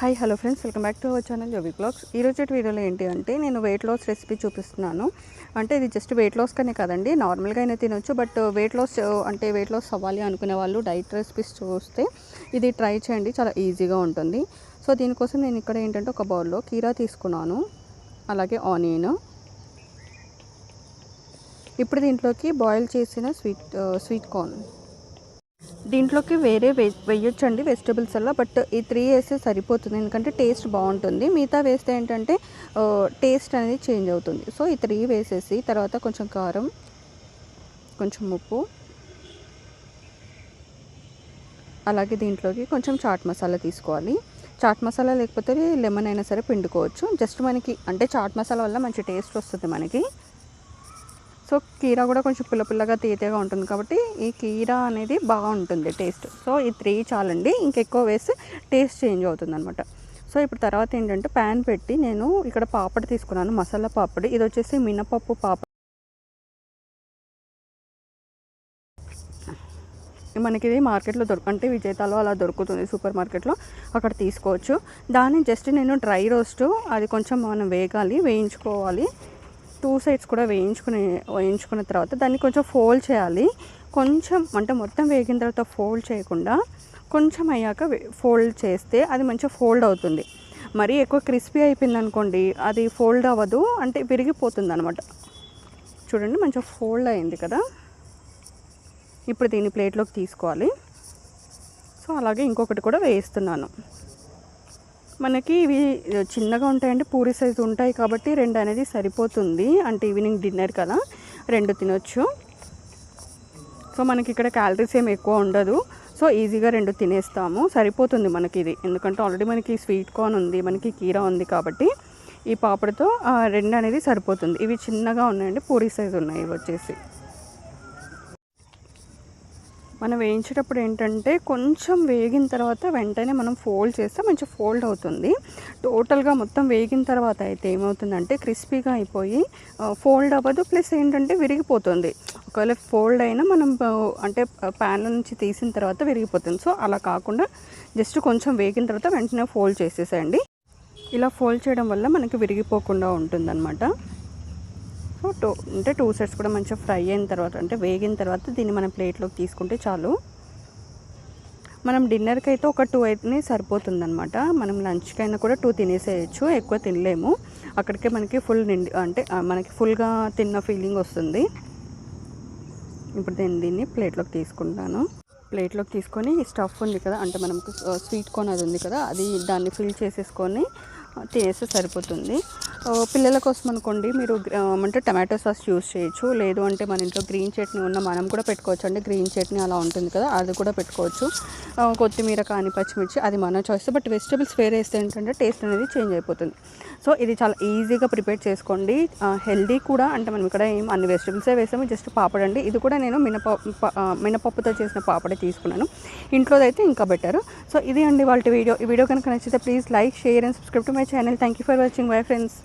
Hi hello friends, welcome back to our channel Jobi blogs. ఈరోజు వీడియోలో ఏంటి అంటే నేను వెయిట్ లాస్ రెసిపీ చూపిస్తున్నాను. అంటే ఇది జస్ట్ వెయిట్ లాస్ కనే కాదండి, నార్మల్గా అయినా తినొచ్చు. బట్ వెయిట్ లాస్ అవ్వాలి అనుకునే వాళ్ళు డైట్ రెసిపీస్ చూస్తే ఇది ట్రై చేయండి, చాలా ఈజీగా ఉంటుంది. సో దీనికోసం నేను ఇక్కడ ఏంటంటే ఒక బౌల్లో కీరా తీసుకున్నాను, అలాగే ఆనియన్. ఇప్పుడు దీంట్లోకి బాయిల్ చేసిన స్వీట్ కార్న్, దీంట్లోకి వేరే వేయొచ్చండి వెజిటబుల్స్ అలా, బట్ ఈ 3 వేస్తే సరిపోతుంది, ఎందుకంటే టేస్ట్ బాగుంటుంది. మిగతా వేస్తే ఏంటంటే టేస్ట్ అనేది చేంజ్ అవుతుంది. సో ఈ 3 వేసేసి తర్వాత కొంచెం కారం, కొంచెం ఉప్పు, అలాగే దీంట్లోకి కొంచెం చాట్ మసాలా తీసుకోవాలి. చాట్ మసాలా లేకపోతే లెమన్ అయినా సరే పిండుకోవచ్చు. జస్ట్ మనకి అంటే చాట్ మసాలా వల్ల మంచి టేస్ట్ వస్తుంది మనకి. సో కీరా కూడా కొంచెం పుల్లగా తీయగా ఉంటుంది కాబట్టి ఈ కీరా అనేది బాగుంటుంది టేస్ట్. సో ఈ 3 చాలండి, ఇంకెక్కువ వేస్తే టేస్ట్ చేంజ్ అవుతుంది అనమాట. సో ఇప్పుడు తర్వాత ఏంటంటే ప్యాన్ పెట్టి నేను ఇక్కడ పాపడ్ తీసుకున్నాను, మసాలా పాపడ్. ఇది వచ్చేసి మినపప్పు పాపడ్. మనకి ఇది మార్కెట్లో అంటే విజేతాలో అలా దొరుకుతుంది, సూపర్ మార్కెట్లో, అక్కడ తీసుకోవచ్చు. దాన్ని జస్ట్ నేను డ్రై రోస్ట్, అది కొంచెం మనం వేయించుకోవాలి. 2 సైడ్స్ కూడా వేయించుకున్న తర్వాత దాన్ని కొంచెం ఫోల్డ్ చేయాలి. కొంచెం అంటే మొత్తం వేగిన తర్వాత ఫోల్డ్ చేయకుండా కొంచెం అయ్యాక ఫోల్డ్ చేస్తే అది మంచిగా ఫోల్డ్ అవుతుంది. మరీ ఎక్కువ క్రిస్పీ అయిపోయింది అనుకోండి, అది ఫోల్డ్ అవ్వదు, అంటే విరిగిపోతుంది అనమాట. చూడండి మంచిగా ఫోల్డ్ అయింది కదా. ఇప్పుడు దీన్ని ప్లేట్లోకి తీసుకోవాలి. సో అలాగే ఇంకొకటి కూడా వేస్తున్నాను. మనకి ఇవి చిన్నగా ఉంటాయండి, పూరి సైజు ఉంటాయి కాబట్టి 2 అనేది సరిపోతుంది. అంటే ఈవినింగ్ డిన్నర్ కదా 2 తినొచ్చు. సో మనకి ఇక్కడ క్యాలరీస్ ఏమి ఎక్కువ ఉండదు. సో ఈజీగా 2 తినేస్తాము, సరిపోతుంది మనకి ఇది. ఎందుకంటే ఆల్రెడీ మనకి స్వీట్ కార్న్ ఉంది, మనకి కీరా ఉంది కాబట్టి ఈ పాపడితో 2 అనేది సరిపోతుంది. ఇవి చిన్నగా ఉన్నాయండి, పూరి సైజు ఉన్నాయి ఇవి వచ్చేసి. మనం వేయించేటప్పుడు ఏంటంటే కొంచెం వేగిన తర్వాత వెంటనే మనం ఫోల్డ్ చేస్తే మంచిగా ఫోల్డ్ అవుతుంది. టోటల్గా మొత్తం వేగిన తర్వాత అయితే ఏమవుతుందంటే క్రిస్పీగా అయిపోయి ఫోల్డ్ అవ్వదు, ప్లస్ ఏంటంటే విరిగిపోతుంది. ఒకవేళ ఫోల్డ్ అయినా మనం అంటే ప్యాన్ నుంచి తీసిన తర్వాత విరిగిపోతుంది. సో అలా కాకుండా జస్ట్ కొంచెం వేగిన తర్వాత వెంటనే ఫోల్డ్ చేసేసేయండి. ఇలా ఫోల్డ్ చేయడం వల్ల మనకి విరిగిపోకుండా ఉంటుందన్నమాట. సో అంటే 2 సైడ్స్ కూడా మంచిగా ఫ్రై అయిన తర్వాత, అంటే వేగిన తర్వాత దీన్ని మనం ప్లేట్లోకి తీసుకుంటే చాలు. మనం డిన్నర్కి అయితే ఒక 2 అయితే సరిపోతుందన్నమాట. మనం లంచ్కైనా కూడా 2 తినేసేయచ్చు, ఎక్కువ తినలేము. అక్కడికే మనకి అంటే మనకి ఫుల్గా తిన్న ఫీలింగ్ వస్తుంది. ఇప్పుడు దీన్ని ప్లేట్లోకి తీసుకుంటాను. ప్లేట్లోకి తీసుకొని ఈ స్టఫ్ ఉంది కదా, అంటే మనకు స్వీట్ కార్న్ అది ఉంది కదా, దాన్ని ఫిల్ చేసేసుకొని తినేస్తే సరిపోతుంది. పిల్లల కోసం అనుకోండి మీరు అంటే టమాటో సాస్ యూస్ చేయొచ్చు, లేదు అంటే మన ఇంట్లో గ్రీన్ చట్నీ మనం కూడా పెట్టుకోవచ్చు అండి. గ్రీన్ చట్నీ అలా ఉంటుంది కదా, అది కూడా పెట్టుకోవచ్చు. కొత్తిమీర కానీ పచ్చిమిర్చి, అది మన చాయిస్. బట్ వెజిటబుల్స్ వేరే వేస్తే ఏంటంటే టేస్ట్ అనేది చేంజ్ అయిపోతుంది. సో ఇది చాలా ఈజీగా ప్రిపేర్ చేసుకోండి, హెల్దీ కూడా. అంటే మనం ఇక్కడ అన్ని వెజిటబుల్సే వేసాము, జస్ట్ పాపడ్ అండి. ఇది కూడా నేను మినపప్పుతో చేసిన పాపడే తీసుకున్నాను, ఇంట్లోదైతే ఇంకా బెటర్. సో ఇది అండి వాళ్ళ వీడియో. ఈ వీడియో కనుక నచ్చితే please like, share and subscribe to my channel. Thank you for watching. Bye friends.